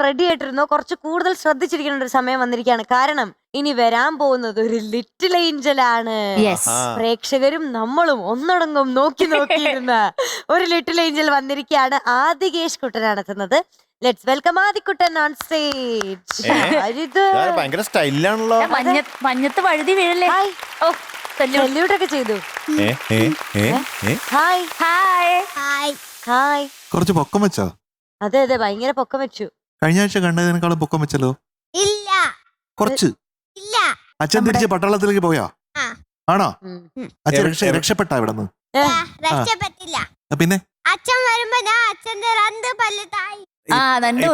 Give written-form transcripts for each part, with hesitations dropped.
Ready ആയിട്ടിരുന്നോ? കുറച്ച് കൂടുതൽ ശ്രദ്ധിച്ചിരിക്കേണ്ട ഒരു സമയം വന്നിരിക്കുകയാണ്. കാരണം ഇനി വരാൻ പോകുന്നത് ഒരു ലിറ്റിൽ ഏഞ്ചൽ ആണ്. പ്രേക്ഷകരും നമ്മളും ഒന്നടങ്കം നോക്കിയിരുന്ന ഒരു ലിറ്റിൽ ഏഞ്ചൽ വന്നിരിക്കുകയാണ്. ആദികേഷ് കുട്ടനാണ് എത്തുന്നത്. Let's welcome Adikkuttan on stage. ഭയങ്കര സ്റ്റൈലാണല്ലോ. മഞ്ഞത്ത് വഴുതി വീഴല്ലേ? സല്യൂട്ട് ഒക്കെ ചെയ്തു. Hi hi hi. കുറച്ച് പൊക്കം വെച്ചോ? അതെ അതെ, ഭയങ്കര പൊക്കം വെച്ചു. കഴിഞ്ഞ ആഴ്ച കണ്ടതിനേക്കാളും പൊക്കം വെച്ചല്ലോ. ഇല്ല കുറച്ച്. ഇല്ല. അച്ഛൻ തിരിച്ച് പട്ടാളത്തിലേക്ക് പോയാ? ആണോ? അച്ഛൻ രക്ഷപ്പെട്ടാ ഇവിടെ നിന്ന്? രക്ഷപ്പെട്ടില്ല. പിന്നെ അച്ഛൻ വരുമ്പോ ഞാൻ അച്ഛന്റെ രണ്ട് പല്ല് താഴെ.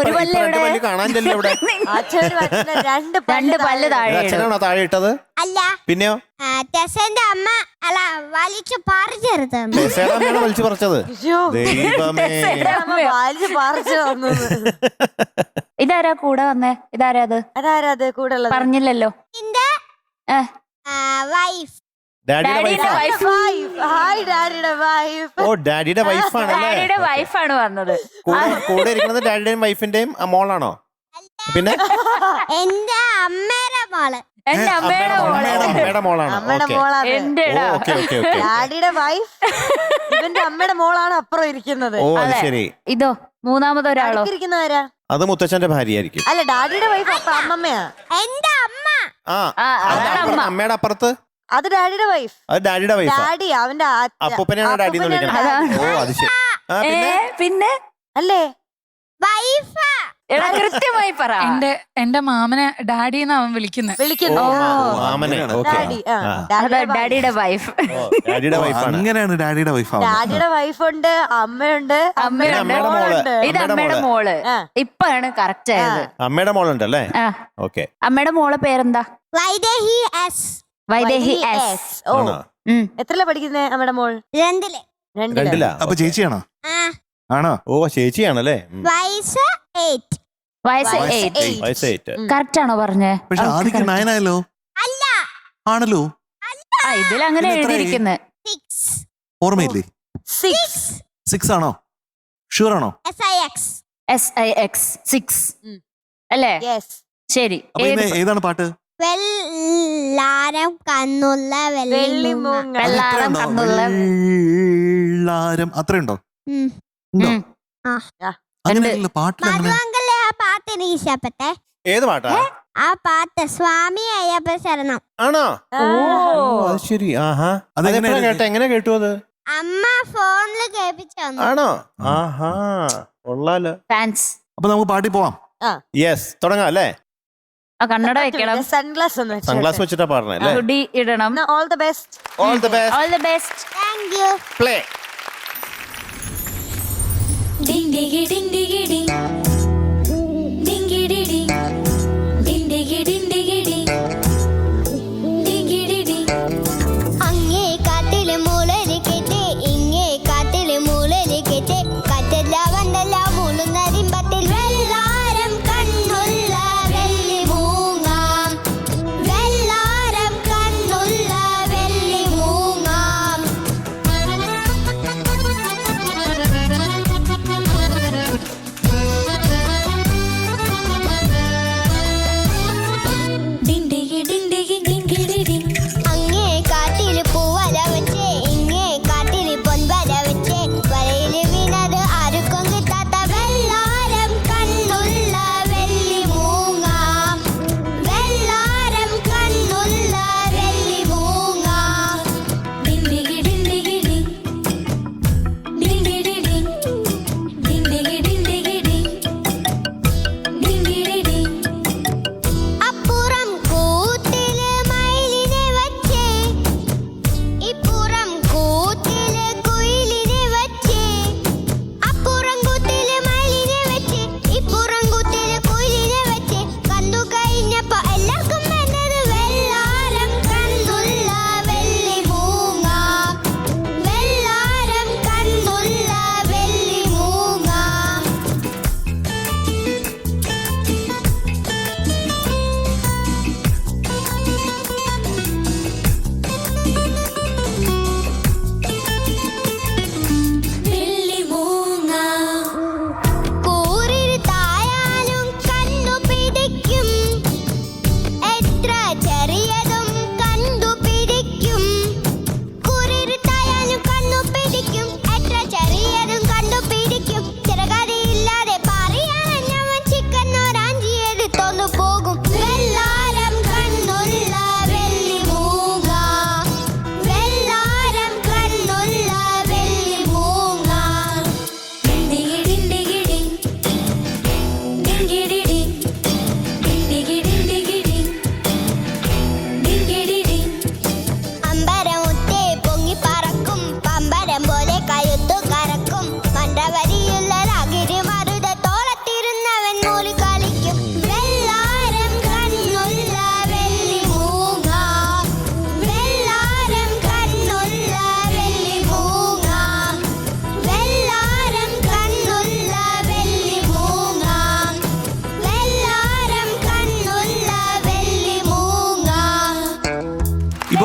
ഒരു പല്ല് കാണാനില്ലല്ലോ ഇവിടെ. രണ്ട് പല്ല് താഴെ. അച്ഛനാണോ താഴെ ഇട്ടത്? അല്ല, പിന്നെയോ? ടെസന്റെ അമ്മ അല്ല വലിച്ചു പറിച്ചെടുത്ത്. വലിച്ചു പറിച്ചത്. ഇതാരാ കൂടെ വന്നേ? ഇതാരാ അത്? അതാരാ അത് കൂടെ ഉള്ളത്? പറഞ്ഞില്ലല്ലോ. വൈഫ്. ഡാഡിയുടെ വൈഫാണ് വന്നത്. കൂടെ ഇരിക്കുന്നത് ഡാഡിയുടെയും വൈഫിന്റെയും മോളാണോ? പിന്നെ എന്റെ അമ്മയുടെ മോള്. എന്റെ അമ്മയുടെ മോളാണ്. ഡാഡിയുടെ വൈഫ് ഇവന്റെ അമ്മയുടെ മോളാണ് അപ്പുറം ഇരിക്കുന്നത്. ഓ അത് ശരി. ഇതോ മൂന്നാമത് ഒരാളോ? ഇരിക്കുന്നവരാ? അത് മുത്തച്ഛന്റെ ഭാര്യയായിരിക്കും. അല്ല, ഡാഡിയുടെ വൈഫ് അമ്മമ്മയാ. എന്റെ അമ്മ. അമ്മയുടെ അപ്പുറത്ത് അത് ഡാഡിയുടെ വൈഫ്. അത് ഡാഡിയുടെ വൈഫ്. ഡാഡി അവന്റെ അപ്പൂപ്പനെയാണ് ഡാഡി എന്ന് വിളിക്കുന്നത്. ഓ അത് ശരി. പിന്നെ അല്ലേ വൈഫ്. കൃത്യമായി പറ. എന്റെ മാമനെ ഡാഡി എന്ന് അവൻ വിളിക്കുന്നത്. ഡാഡിയുടെ വൈഫ്. അങ്ങനെയാണ് ഡാഡിയുടെ വൈഫ്. ഡാഡിയുടെ വൈഫുണ്ട്, അമ്മയുണ്ട്, ഇത് അമ്മയുടെ മോള്. ഇപ്പാണ് കറക്റ്റ് ആയത്. അമ്മയുടെ മോളുണ്ട് അല്ലേ? ഓക്കെ. അമ്മയുടെ മോളെ പേരെന്താ? വൈദേഹി എസ്. വൈദേഹി എസ്. ഓ, എത്രല്ല പഠിക്കുന്നേ അമ്മയുടെ മോൾ? രണ്ടിലാ. അപ്പൊ ചേച്ചിയാണോ? ആണോ? ഓ ചേച്ചിയാണല്ലേ. വയസ്സ് 8. വയസ്സ് 8. കറക്റ്റ് ആണോ പറഞ്ഞേ? പക്ഷെ ആദ്യം 9 ആയല്ലോ. അല്ല. ആണല്ലോ. ഇതിൽ അങ്ങനെ എഴുതിയിരിക്കുന്നത്. ഓർമ്മയില്ലേ? 6 ആണോ? ഷുവർ ആണോ? SIX 6 അല്ലേ? ശരി. ഏതാണ് പാട്ട്? വെള്ളാരം കണ്ണുള്ള വെള്ളാരം കണ്ണുള്ള വെള്ളാരം. അത്രയുണ്ടോ? ഉണ്ടോ? അങ്ങനെയല്ല പാട്ടിൽ. മധുവങ്കലെ ആ പാട്ട് എനിക്ക് ഇഷ്ടപ്പെട്ടെ. ഏത് പാട്ടാ? ആ പാട്ട് സ്വാമി അയ്യപ്പ ശരണം. ആണോ? ഓ ശരി. ആഹാ. എങ്ങനെ കേട്ടു അത്? അമ്മ ഫോണില് കേൾപ്പിച്ചു. ആണോ? ആഹാ കൊള്ളാലോ. ഫാൻസ്. അപ്പൊ നമുക്ക് പാട്ടി പോവാം. യെസ്, തുടങ്ങാം അല്ലേ? കണ്ണട വെക്കണം. സൺഗ്ലാസ് വെച്ചിട്ടാ പാടണേ. ഹുഡി ഇടണം. All the best. All the best. All the best. Thank you. Play. Ding diggy ding diggy ding, dingy ding, ding diggy ding diggy ding, dingy ding. അങ്ങേ കാട്ടിലെ മൂളല് കേട്ടേ, ഇങ്ങേ കാട്ടിലെ മൂളല് കേട്ടേ, കാറ്റല്ല വണ്ടല്ല മൂളുന്ന റിമ്പത്തിൽ വെള്ളാരം കണ്ണുള്ള വെള്ളി മൂങ്ങാം, വെള്ളാരം കണ്ണുള്ള വെള്ളി മൂങ്ങാം.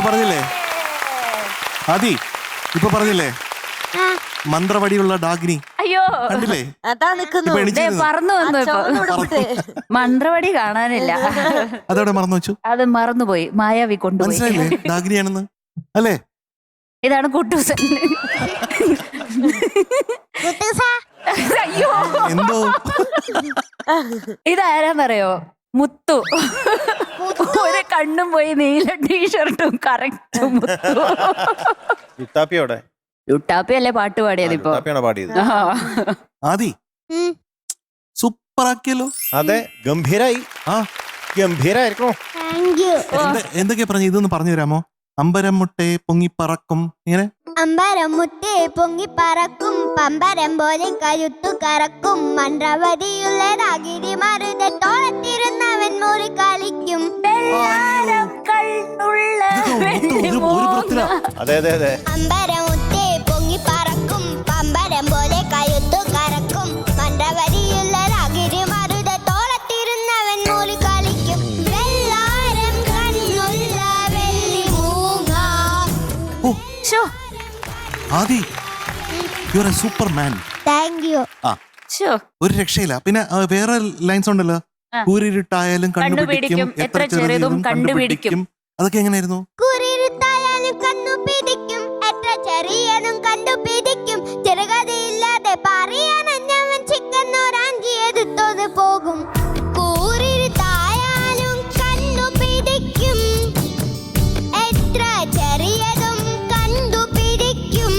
പറഞ്ഞില്ലേ ആദി, ഇപ്പൊ പറഞ്ഞില്ലേ മന്ത്രവടിയുള്ള ഡാഗ്നി അയ്യോ അതാ കണ്ടില്ലേ? ഇപ്പൊ നിക്കുന്നു എണീച്ചിരുന്നു. പറന്നു വന്നു ഇപ്പൊ മന്ത്രവടി കാണാനില്ല. അതവിടെ മറന്നു വെച്ചു. അത് മറന്നുപോയി, മായാവി കൊണ്ടുപോയി. മനസ്സിലായില്ലേ ഡാഗ്നിയാണെന്ന് അല്ലേ? ഇതാണ് കുട്ടൂസൻ. അയ്യോ എന്തോ ഇതാരാന്നറിയോ? മുത്തു. ഒരു കണ്ണും പോയി, നീല ടീഷർട്ടും കറക്റ്റ് മുത്തു. യുട്ടാപ്പിയോടെ യുട്ടാപ്പിയല്ലേ പാട്ട് പാടിയത് ഇപ്പൊ? യുട്ടാപ്പിയാണോ പാടിയത്? ആദി സൂപ്പർ ആക്കിയല്ലോ. അതെ, ഗംഭീരായി. ആ ഗംഭീരായിരിക്കണോ? Thank you. എന്തൊക്കെയാ പറഞ്ഞു? ഇതൊന്ന് പറഞ്ഞു തരാമോ? അമ്പരം മുട്ടെ പൊങ്ങിപ്പറക്കും ഇങ്ങനെ. അമ്പരം മുട്ടേ പൊങ്ങി പറക്കും, പമ്പരം പോലെ കഴുത്തു കറക്കും, മന്ത്രവതിയുള്ളതാകിരി മറുതെ തോളത്തിരുന്നവൻ മുറി കളിക്കും. അതെ അതെ അതെ. അമ്പരം മുട്ടേ പൊങ്ങി പറക്കും, പമ്പരം പോലെ കഴുത്തു കറക്കും, മന്ത്രവതിയുള്ളതാകിരി മറുതെ തോളത്തിരുന്നവൻ മുറി കളിക്കും. വെള്ളാരം കണ്ണുള്ള വെള്ളി മൂങ്ങ. Adi you are a superman. Thank you. ആ ഒരു രക്ഷയില്ല. പിന്നെ വേറെ ലൈൻസ് ഉണ്ടല്ലോ. കൂരിരുട്ടായാലും കണ്ടുപിടിക്കും, എത്ര ചെറിയതും കണ്ടുപിടിക്കും. അതൊക്കെ എങ്ങനെയായിരുന്നു? കൂരിരുട്ടായാലും കണ്ണുപിടിക്കും, എത്ര ചെറിയതും കണ്ടുപിടിക്കും, ചെറുകഥയില്ലാതെ പറയാനഞ്ഞവൻ ചിക്കന്നോരാഞ്ചിയെടുത്തോത് പോകും. കൂരിരുട്ടായാലും കണ്ടുപിടിക്കും, എത്ര ചെറിയതും കണ്ടുപിടിക്കും.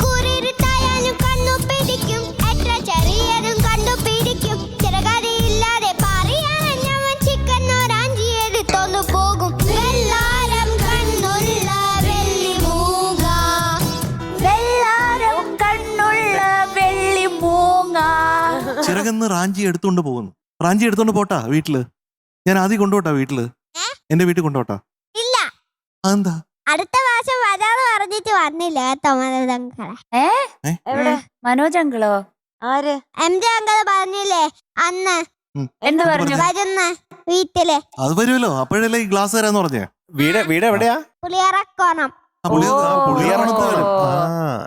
കൂരിരുട്ടായാലും കണ്ണുപിടിക്കും, എത്ര ചെറിയതും കണ്ടുപിടിക്കും, ചെറുകഥയില്ലാതെ പറയാനഞ്ഞവൻ ചിക്കന്നോരാഞ്ചിയെടുത്തോത് പോകും. വെള്ളാരം കണ്ണുള്ള വെള്ളി മൂങ്ങ. വെള്ളാരം കണ്ണുള്ള വെള്ളി മൂങ്ങ. ചിറകന്ന് റാഞ്ചി എടുത്തോണ്ട് പോകുന്നു. റാഞ്ചി എടുത്തോണ്ട് പോട്ടാ വീട്ടില്. ഞാൻ ആദ്യം കൊണ്ടുപോട്ടാ വീട്ടില്. എന്റെ വീട്ടിൽ കൊണ്ടുപോട്ടാ. ഇല്ല, അതെന്താ? അടുത്ത മാസം വരാന്ന് പറഞ്ഞിട്ട് വന്നില്ല കേട്ടോ മനോജങ്കളെ. എവിടെ? മനോജ് അങ്കിളോ? ആര്? MJ അങ്കള് പറഞ്ഞില്ലേ അന്ന് എന്ത് പറഞ്ഞു? വരുന്ന വീട്ടില് അത് വരുമല്ലോ. അപ്പോഴല്ലേ ഈ ഗ്ലാസ് തരാന്ന് പറഞ്ഞേ. വീട് എവിടെയാ? പുളിയറക്കോണം. പുള്ളിയാറണത്ത് വരും. ആ.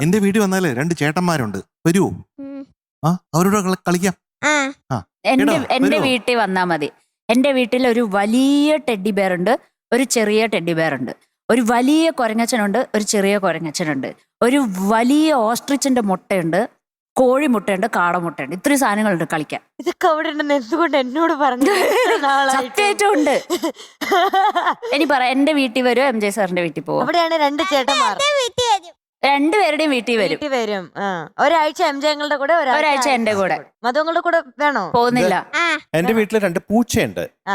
എന്റെ വീട്ടിൽ വന്നാലേ 2 ചേട്ടന്മാരുണ്ട്. വരുവോ? ആ അവരോട് കളിക്കാം. ആ എന്റെ വരുവോ? വീട്ടിൽ വന്നാ മതി. എന്റെ വീട്ടിൽ ഒരു വലിയ ടെഡി ബെയർ ഉണ്ട്, ഒരു ചെറിയ ടെഡി ബെയർ ഉണ്ട്, ഒരു വലിയ കൊരങ്ങച്ചനുണ്ട്, ഒരു ചെറിയ കൊരങ്ങച്ചനുണ്ട്, ഒരു വലിയ ഓസ്ട്രിച്ചിന്റെ മുട്ടയുണ്ട്, കോഴിമുട്ടയുണ്ട്, കാടമുട്ടയുണ്ട്. ഇത്രയും സാധനങ്ങളുണ്ട് കളിക്കാൻ. ഇതൊക്കെ അവിടെ ഉണ്ടെന്ന് എന്തുകൊണ്ട് എന്നോട് പറഞ്ഞു? സത്യമായിട്ടും ഉണ്ട്. ഇനി പറ, എന്റെ വീട്ടിൽ വരും, MJ സാറിന്റെ വീട്ടിൽ പോവും. അവിടെയാണ് 2 ചേട്ടന്മാർ. വീട്ടിൽ വരും. രണ്ടുപേരുടെയും വീട്ടിൽ വരും. വീട്ടിൽ വരും. ഒരാഴ്ച MJ ഞങ്ങളുടെ കൂടെ, ഒരാഴ്ച എന്റെ കൂടെ. മധുങ്ങളുടെ കൂടെ വേണോ? പോകുന്നില്ല. ആ എന്റെ വീട്ടില് 2 പൂച്ചയുണ്ട്, ആ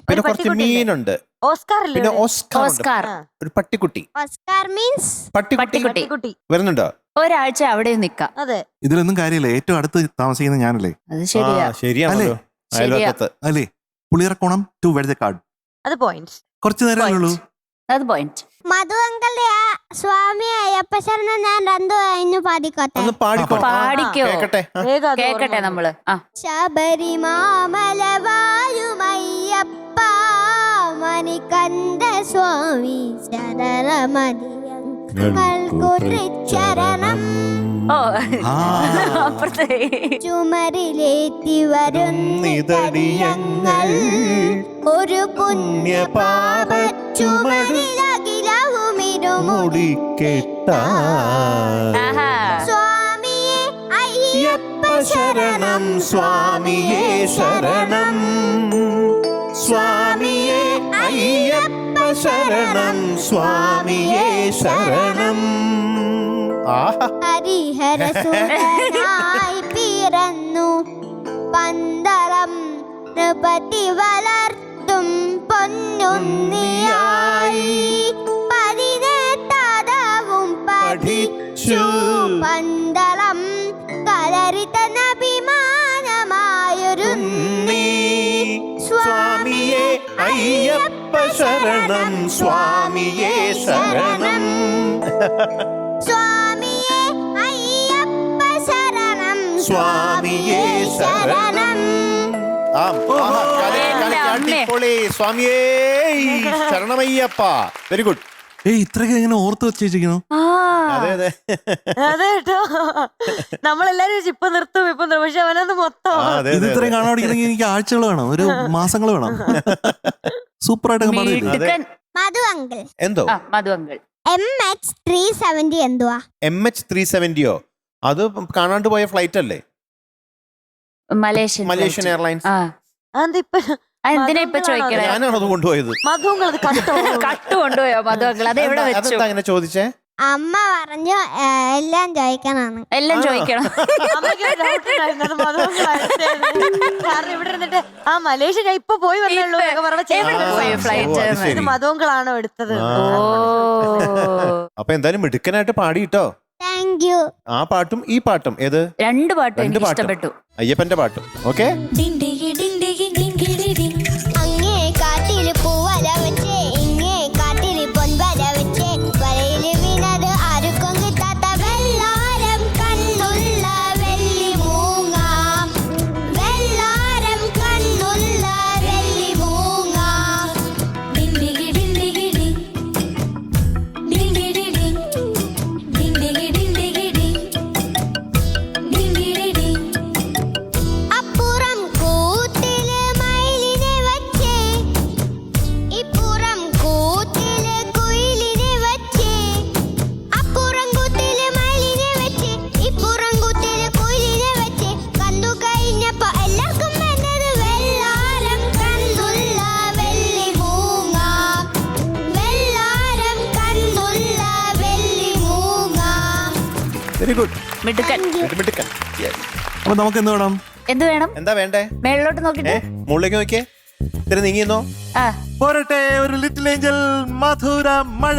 പിന്നെ കുറച്ച് മീനുണ്ട്, ഓസ്കാർ ഇല്ലേ? പിന്നെ ഓസ്കാർ ഉണ്ട്. ഓസ്കാർ. ഒരു പട്ടിക്കുട്ടി. Oscar means പട്ടിക്കുട്ടി. കുട്ടി വരുന്നുണ്ടോ? ഒരാഴ്ച അവിടെ നിക്കാം. അതെ. ഇതിലൊന്നും കാര്യമില്ല. ഏറ്റവും അടുത്ത് താമസിക്കുന്ന ഞാനല്ലേ. അത് ശരിയാ. ശരിയാണല്ലോ. അയൽവക്കത്ത്. അല്ലേ? പുളിയറക്കോണം ടു വെഴുതക്കാട്. അത് പോയിന്റ്സ്. കുറച്ച് നേരമേ ഉള്ളൂ. അത് പോയിന്റ്. മധു അങ്കളുടെ ആ സ്വാമി അയ്യപ്പ ശരണം ഞാൻ 2 കഴിഞ്ഞു പാടിക്കോട്ടെ. ഒന്ന് പാടിക്കോ. പാടിക്കോ. കേക്കട്ടെ. വേഗം അത് കേക്കട്ടെ ഓർമ്മ. നമ്മള്. ശബരിമാമലവായുമയ്യപ്പ മണികണ്ഠ സ്വാമി ശരണമതിയങ്ങൾക്കു തൃച്ചരണം. ഓ അപ്പുറത്തെ ചുമരിലേറ്റി വരുന്നിതടിയങ്ങൾ ഒരു പുണ്യപാപ ചുമരിലകിലവുമിരുമുടിക്കെട്ടാൻ. ആഹാ. സ്വാമിയേ അയ്യപ്പ ശരണം, സ്വാമിയേ ശരണം, സ്വാമിയേ അയ്യപ്പ ശരണം, സ്വാമിയേ ശരണം. ഹരിഹരസുരനായി പിറന്നു പന്തളം നൃപതി വളർത്തും പൊന്നുണ്ണിയായി 18 പഠിച്ചു പന്തളം കളരിതനഭിമാനമായൊരു സ്വാമിയേ അയ്യപ്പ ശരണം, സ്വാമിയേ ശരണം, സ്വാമിയേ അയ്യപ്പ ശരണം, സ്വാമിയേ ശരണം. ശരണം. ആം. ആഹാ. അമ്മേ. അടിപൊളി. സ്വാമിയേ ശരണമയ്യപ്പ. Very good. ഇത്രയൊക്കെ എങ്ങനെ ഓർത്ത് വെച്ചിരിക്കണോ? ആ അതെ അതെ അതെ കേട്ടോ, നമ്മളെല്ലാരും ഇപ്പൊ നിർത്തും പക്ഷെ അവനത് മൊത്തം. അതെ ഇത് അതെ ഇത്രയും കാണാൻ പഠിക്കണമെങ്കിൽ എനിക്ക് ആഴ്ചകൾ വേണം, ഒരു മാസങ്ങൾ വേണം. സൂപ്പറായിട്ട് പാടില്ല. മിടുക്കൻ. മധു അങ്കിൾ എന്തോ ആ, മധു അങ്കിൾ. MH370 എന്തുവാ? MH370യോ? അത് കാണാണ്ട് പോയ ഫ്ലൈറ്റ് അല്ലേ? Malaysian Malaysian airlines. ആ അതിപ്പോ എന്തിനാ ഇപ്പൊ ചോദിക്കണേ? ഞാനാണ് അത് കൊണ്ടുപോയത്. മധുങ്ങൾ അത് കട്ടോ? കട്ട് കൊണ്ടുപോയോ മധു അങ്കിൾ? അത് എവിടെ വെച്ചു? അതെന്താ അങ്ങനെ ചോദിച്ചേ? അമ്മ പറഞ്ഞു എല്ലാം ചോദിക്കണമെന്ന്. എല്ലാം ചോദിക്കണം. അമ്മയ്ക്ക് ഒരു doubt ഉണ്ടായിരുന്നു, അത് മധുങ്ങൾ അയച്ചേന്ന്. കാരണം ഇവിടെ ഇരുന്നിട്ട് ആ മലേഷ്യ ഞാൻ ഇപ്പൊ പോയി വന്നുള്ളൂ എന്നൊക്കെ പറഞ്ഞ എവിടെ പോയി ഓ, ഫ്ലൈറ്റ്? അത് ശരി. ഇത് മധുങ്ങളാണോ എടുത്തത്? ആ. ഓ, അപ്പൊ എന്തായാലും മിടുക്കനായിട്ട് പാടിട്ടോ. Thank you. ആ പാട്ടും ഈ പാട്ടും ഏത്? രണ്ട് പാട്ടും രണ്ട് എനിക്ക് പാട്ടും. ഇഷ്ടപ്പെട്ടു. അയ്യപ്പന്റെ പാട്ടും. ഓക്കെ. ഡിണ്ടിഗി ഡിണ്ടിഗി ഡിങ്കിടി ഡിങ്. അങ്ങേ കാട്ടിൽ പൂവല വെച്ചേ, ഇങ്ങേ കാട്ടിൽ പൊൻവല വെച്ചേ, വലയിൽ വീണത് ആർക്കും കിട്ടാത്ത വെള്ളാരം കണ്ണുള്ള വെള്ളി മൂങ്ങ, വെള്ളാരം കണ്ണുള്ള വെള്ളി മൂങ്ങ. ഡിണ്ടിഗി ഡിണ്ടിഗി ഡിങ്. ഡിങ്കിടി ഡിങ്. ഡിണ്ടിഗി ഡിണ്ടിഗി ഡിങ്. ഡിങ്കിടി ഡിങ്. അപ്പുറം കൂട്ടില് മയിലിനെ വച്ചേ, ഇപ്പുറം കൂട്ടില് കുയിലിനെ വച്ചേ, അപ്പുറം കൂട്ടില് മയിലിനെ വെച്ചേ, ഇപ്പുറം കൂട്ടില് കുയിലിനെ വെച്ചേ, കണ്ടു കഴിഞ്ഞപ്പോ എല്ലാവർക്കും വേണ്ടത് വെള്ളാരം കണ്ണുള്ള വെള്ളി മൂങ്ങ, വെള്ളാരം കണ്ണുള്ള വെള്ളി മൂങ്ങ. Very good. മിടുക്കൻ. മിടുക്കൻ. Yes. അപ്പൊ നമുക്ക് എന്ത് വേണം? എന്ത് വേണം? എന്താ വേണ്ടേ? മേളിലോട്ട് നോക്കിട്ട്. മുകളിലേക്ക് നോക്കിയേ. ഇത്തിരി നീങ്ങിന്നോ. ആ പോരട്ടെ, ഒരു ലിറ്റിൽ ഏഞ്ചൽ മധുര മഴ.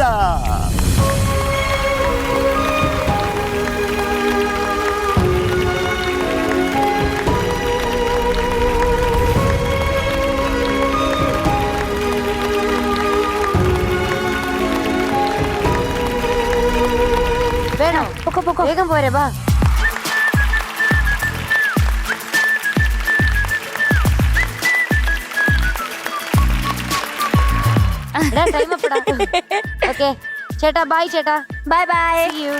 വേണോ? വേഗം പോരെ ബാ. ടൈം അപ്പടാ. ഓക്കെ ചേട്ടാ, ബൈ ചേട്ടാ. Bye bye. See you.